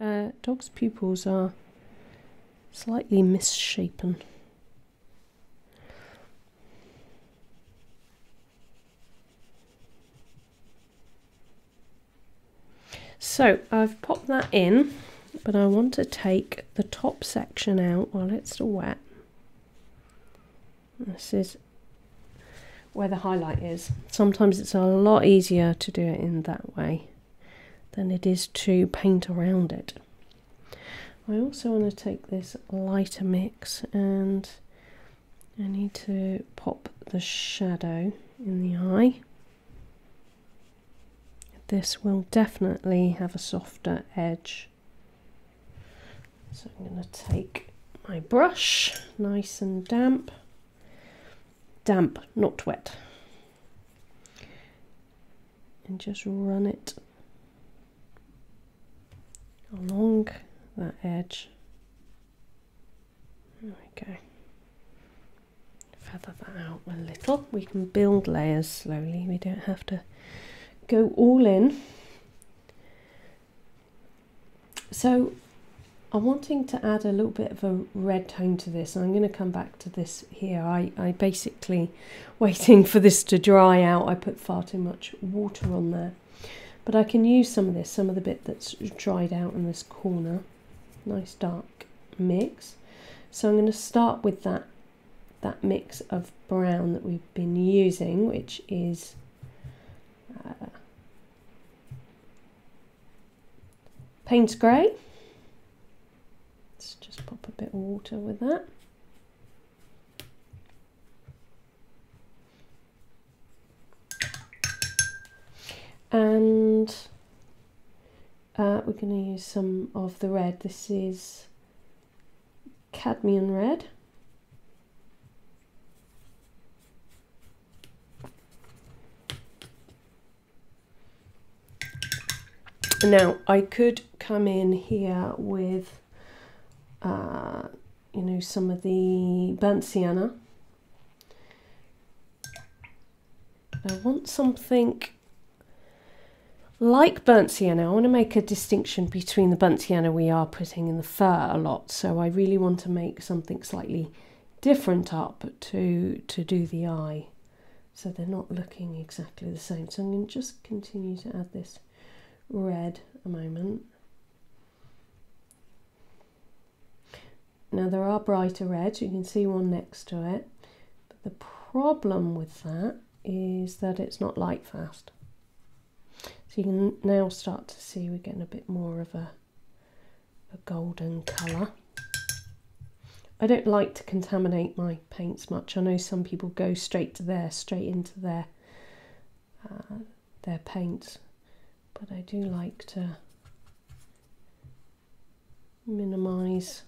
Dog's pupils are slightly misshapen. So I've popped that in, but I want to take the top section out while it's still wet. This is where the highlight is. Sometimes it's a lot easier to do it in that way than it is to paint around it. I also want to take this lighter mix and I need to pop the shadow in the eye. This will definitely have a softer edge. So I'm going to take my brush, nice and damp. Damp, not wet. And just run it along that edge. There we go. Feather that out a little. We can build layers slowly. We don't have to go all in. So I'm wanting to add a little bit of a red tone to this. I'm going to come back to this here. I basically, waiting for this to dry out, I put far too much water on there. But I can use some of this, some of the bit that's dried out in this corner. Nice dark mix. So I'm going to start with that mix of brown that we've been using, which is Payne's Grey. Let's just pop a bit of water with that. And we're going to use some of the red. This is cadmium red. Now I could come in here with you know, some of the burnt sienna. I want something like burnt sienna. I want to make a distinction between the burnt sienna we are putting in the fur a lot, so I really want to make something slightly different up to do the eye, so they're not looking exactly the same. So I'm going to just continue to add this red a moment. Now there are brighter reds, you can see one next to it, but the problem with that is that it's not light fast. So you can now start to see we're getting a bit more of a golden colour. I don't like to contaminate my paints much. I know some people go straight into their paints, but I do like to minimise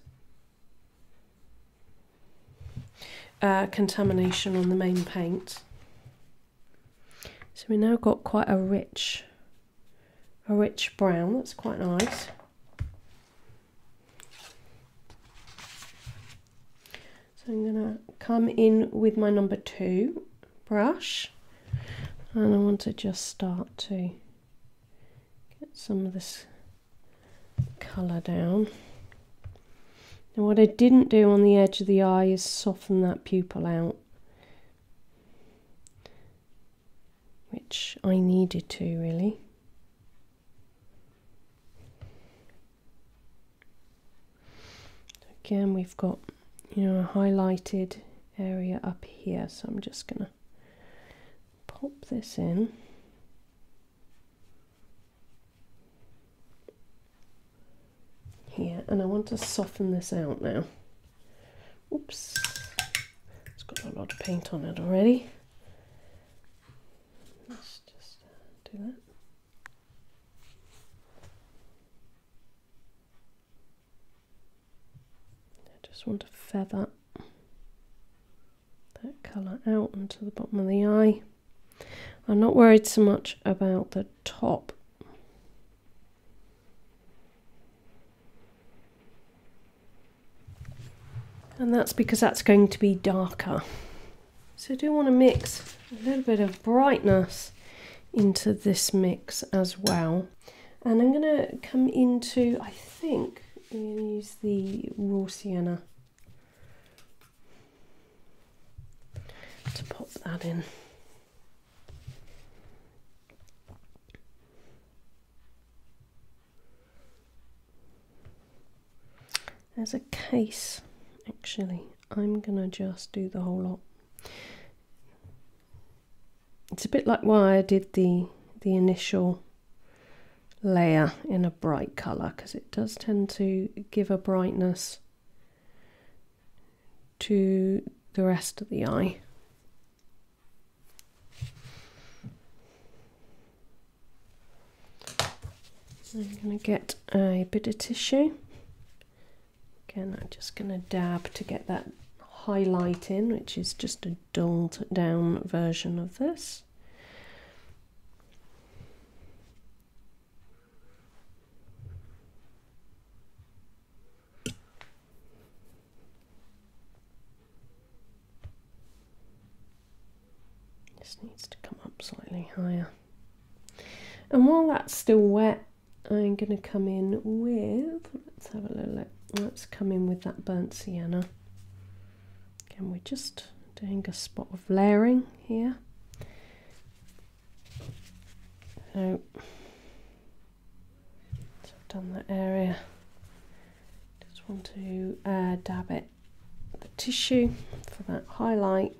contamination on the main paint. So we now got quite a rich brown. That's quite nice. So I'm going to come in with my number 2 brush, and I want to just start to get some of this colour down. Now what I didn't do on the edge of the eye is soften that pupil out, which I needed to really. Again, we've got, you know, a highlighted area up here, so I'm just going to pop this in. Here, and I want to soften this out now. Oops, it's got a lot of paint on it already. Let's just do that. I just want to feather that colour out onto the bottom of the eye. I'm not worried so much about the top. And that's because that's going to be darker. So I do want to mix a little bit of brightness into this mix as well. And I'm going to come into, I think, I'm going to use the raw sienna to pop that in. There's a case, actually. I'm going to just do the whole lot. It's a bit like why I did the initial layer in a bright colour, because it does tend to give a brightness to the rest of the eye. I'm going to get a bit of tissue. Again, I'm just going to dab to get that highlight in, which is just a dulled down version of this. This needs to come up slightly higher. And while that's still wet, I'm going to come in with, let's have a little look. Let's come in with that burnt sienna. Again, we're just doing a spot of layering here. So I've done that area. Just want to dab it the tissue for that highlight.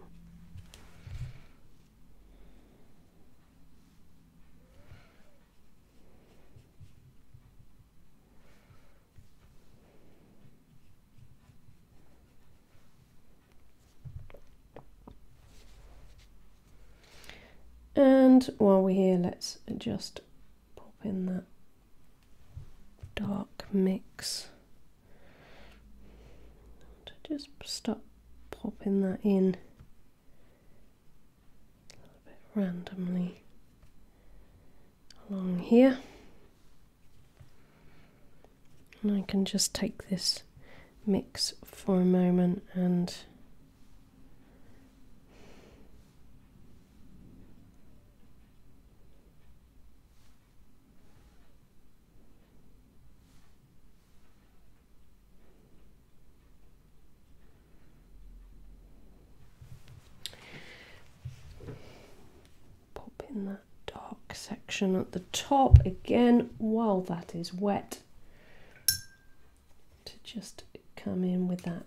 And while we're here, let's just pop in that dark mix. Just start popping that in a little bit randomly along here. And I can just take this mix for a moment and in that dark section at the top again while that is wet, to just come in with that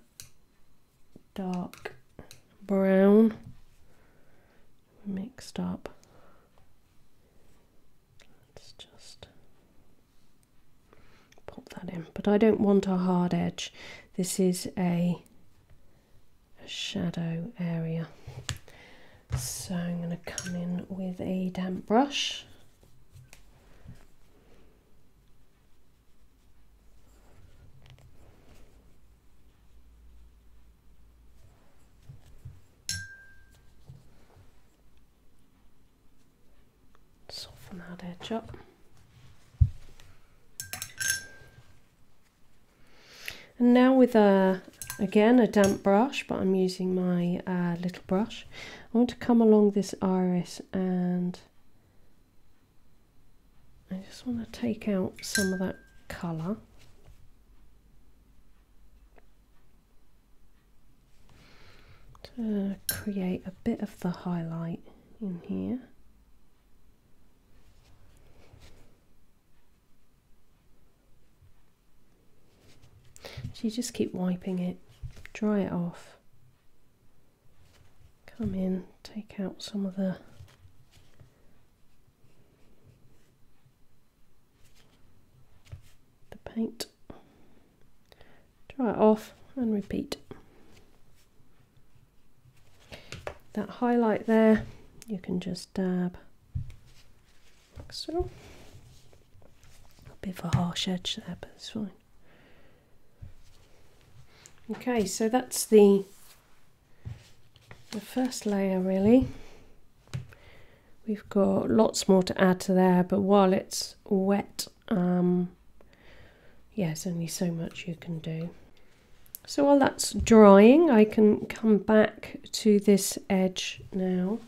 dark brown mixed up. Let's just pop that in, but I don't want a hard edge. This is a shadow area. So I'm going to come in with a damp brush. Soften that edge up. And now with again a damp brush, but I'm using my little brush, I want to come along this iris and I just want to take out some of that colour. To create a bit of the highlight in here. So you just keep wiping it, dry it off, come in, take out some of the paint, dry it off and repeat. That highlight there, you can just dab like so. A bit of a harsh edge there, but it's fine. Okay, so that's the first layer really. We've got lots more to add to there, but while it's wet, yeah, there's only so much you can do. So while that's drying, I can come back to this edge now.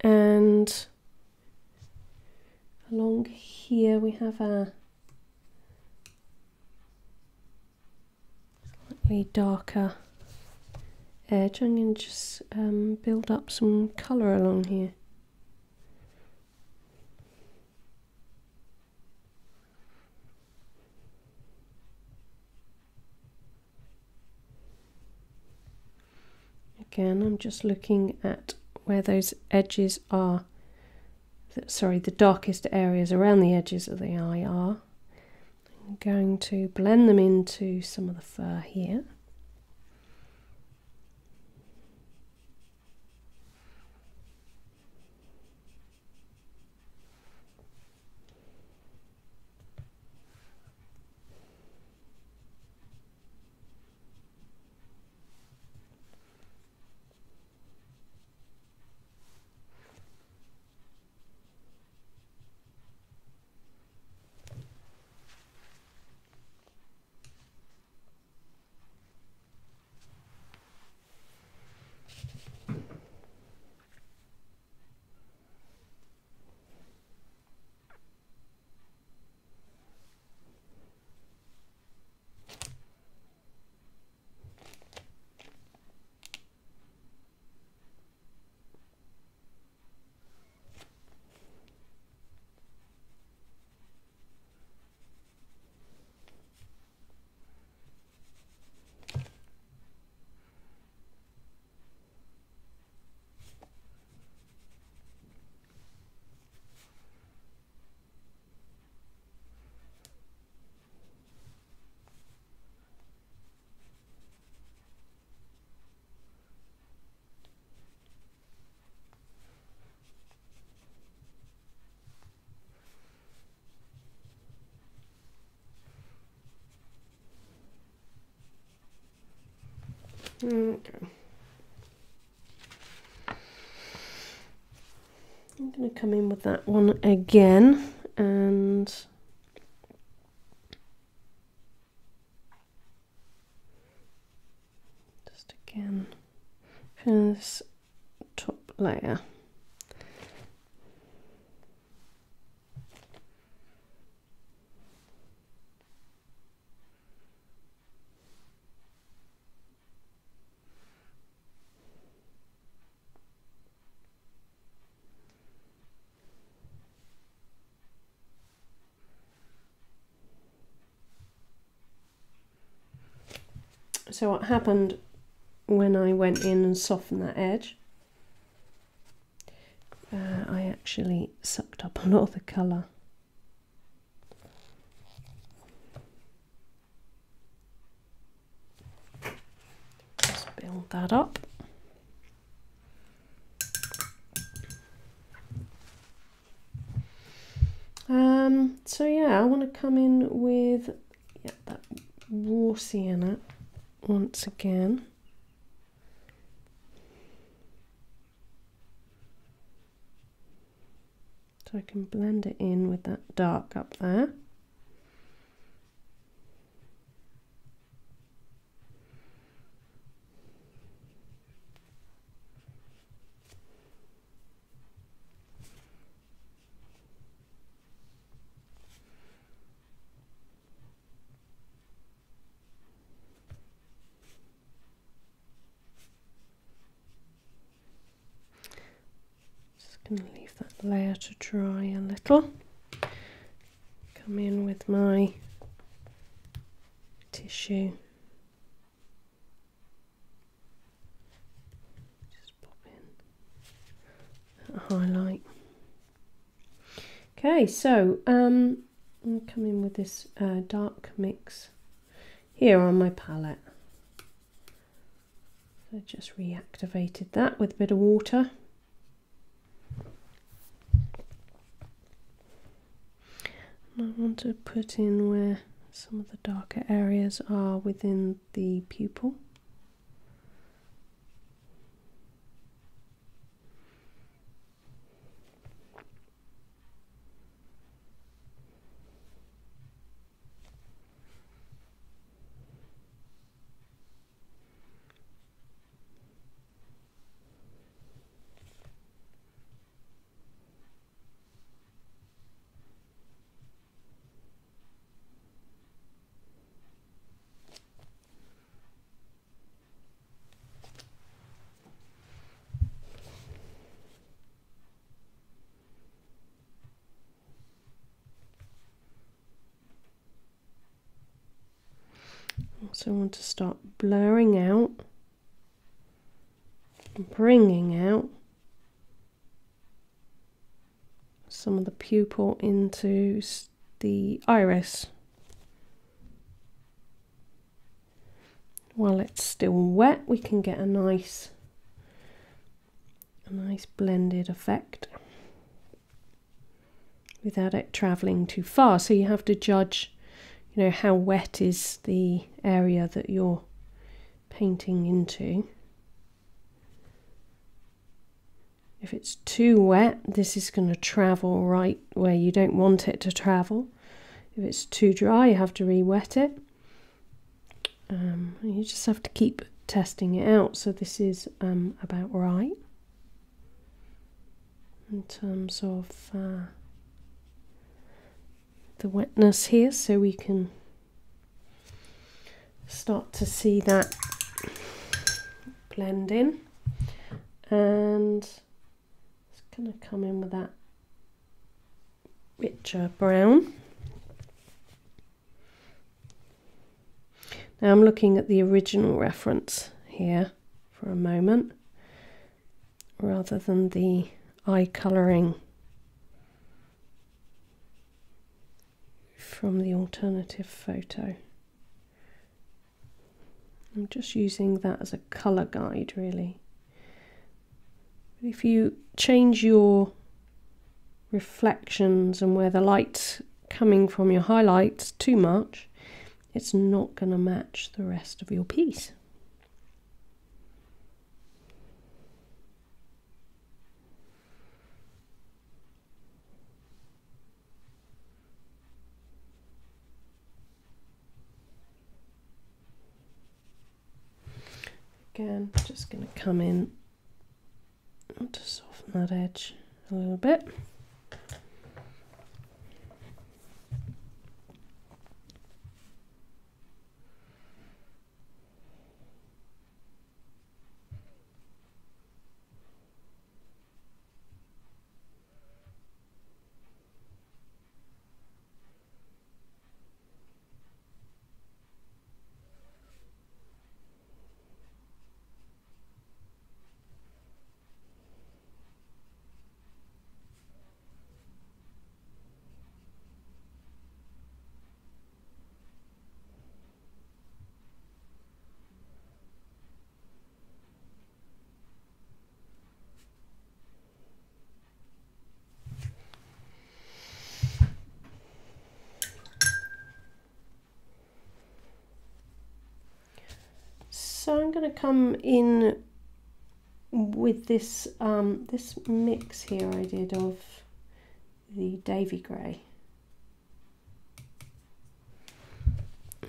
And And along here we have a slightly darker edge. I'm going to just build up some colour along here. Again, I'm just looking at where those edges are, sorry, the darkest areas around the edges of the eye are. I'm going to blend them into some of the fur here. Okay. I'm going to come in with that one again and just again finish top layer. So what happened when I went in and softened that edge, I actually sucked up a lot of the colour. Just build that up. So yeah, I want to come in with that raw sienna once again. So I can blend it in with that dark up there. Going to leave that layer to dry a little. Come in with my tissue. Just pop in that highlight. Okay, so I'm come in with this dark mix here on my palette. So just reactivated that with a bit of water. I want to put in where some of the darker areas are within the pupil. So I want to start blurring out, bringing out some of the pupil into the iris. While it's still wet, we can get a nice blended effect without it traveling too far. So you have to judge, you know, how wet is the area that you're painting into. If it's too wet, this is going to travel right where you don't want it to travel. If it's too dry, you have to re-wet it. You just have to keep testing it out. So this is about right in terms of the wetness here, so we can start to see that blend in, and it's going to come in with that richer brown. Now I'm looking at the original reference here for a moment rather than the eye colouring from the alternative photo. I'm just using that as a colour guide, really. If you change your reflections and where the light's coming from your highlights too much, it's not going to match the rest of your piece. Again, just going to come in to soften that edge a little bit. So I'm going to come in with this this mix here I did of the Davy Grey.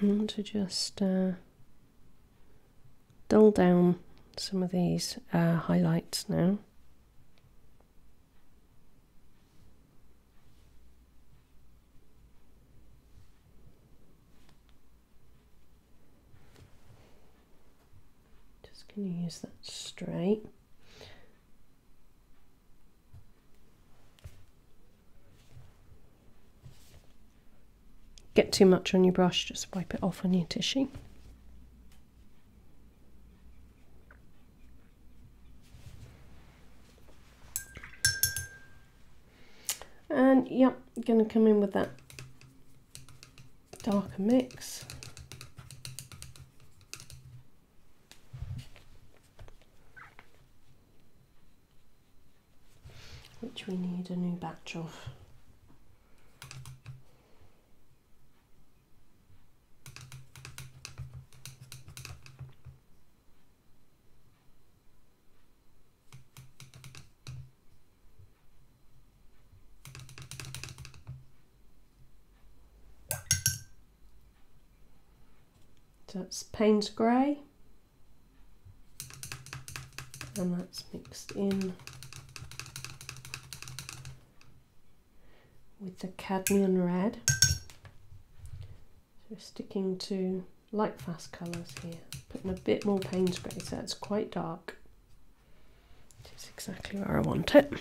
I want to just dull down some of these highlights now. Going to use that straight. Get too much on your brush, just wipe it off on your tissue. And yep, going to come in with that darker mix. Which we need a new batch of. So that's Payne's Grey, and that's mixed in with the cadmium red. So sticking to light fast colours here, putting a bit more Payne's Grey so it's quite dark. It's exactly where I want it.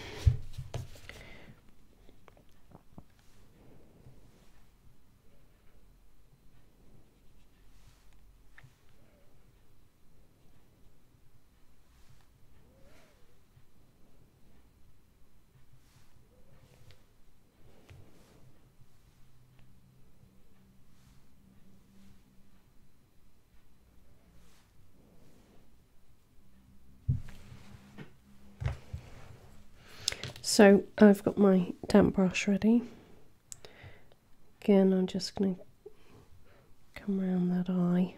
So I've got my damp brush ready. Again, I'm just going to come around that eye.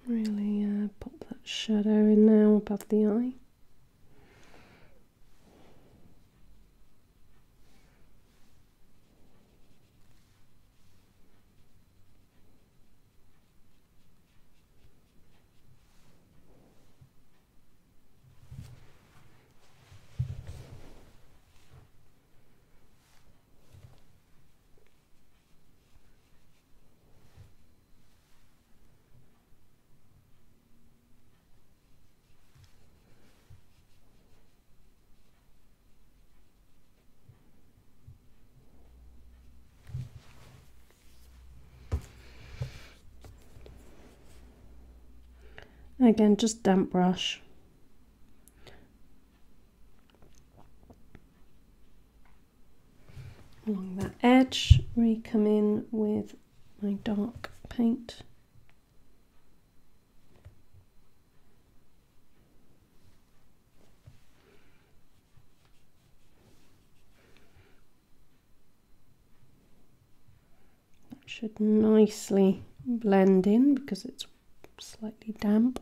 Really pop that shadow in now above the eye. Again, just damp brush. Along that edge, we come in with my dark paint. That should nicely blend in because it's slightly damp.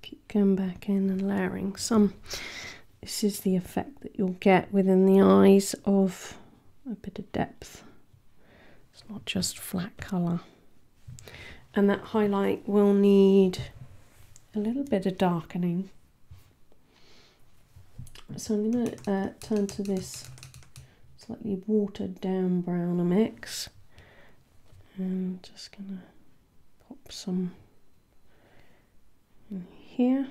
Keep going back in and layering some. This is the effect that you'll get within the eyes of a bit of depth. It's not just flat colour. And that highlight will need a little bit of darkening. So I'm going to turn to this slightly watered down browner mix. And just going to pop some in here.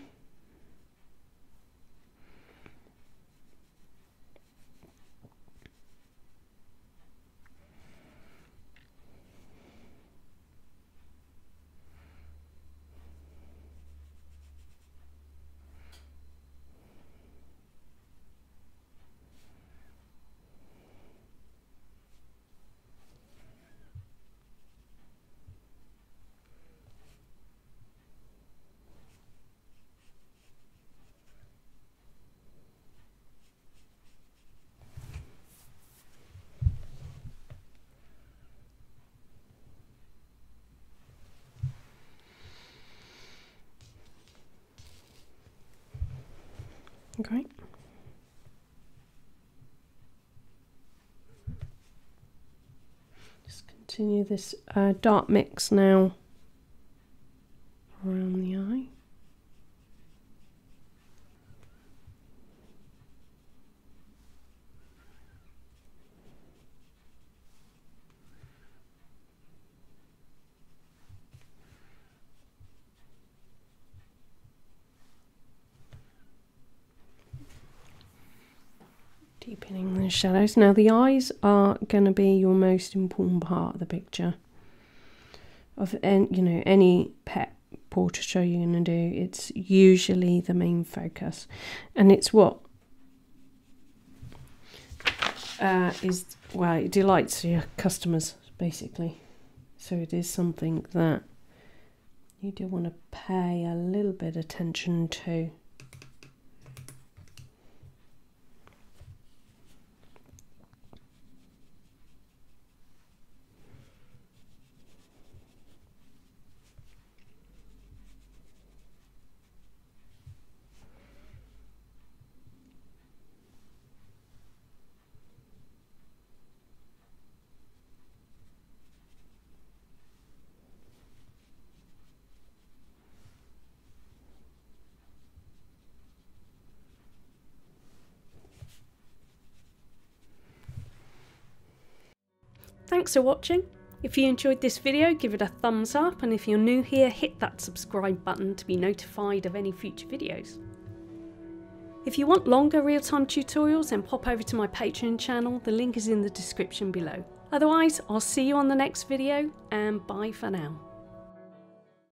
Great. Just continue this dark mix now around the eye. Deepening the shadows. Now the eyes are going to be your most important part of the picture. Of any pet portraiture you're going to do, it's usually the main focus, and it's what it delights your customers basically. So it is something that you do want to pay a little bit of attention to. Thanks for watching. If you enjoyed this video, give it a thumbs up, and if you're new here, hit that subscribe button to be notified of any future videos. If you want longer real-time tutorials, then pop over to my Patreon channel, the link is in the description below. Otherwise, I'll see you on the next video, and bye for now.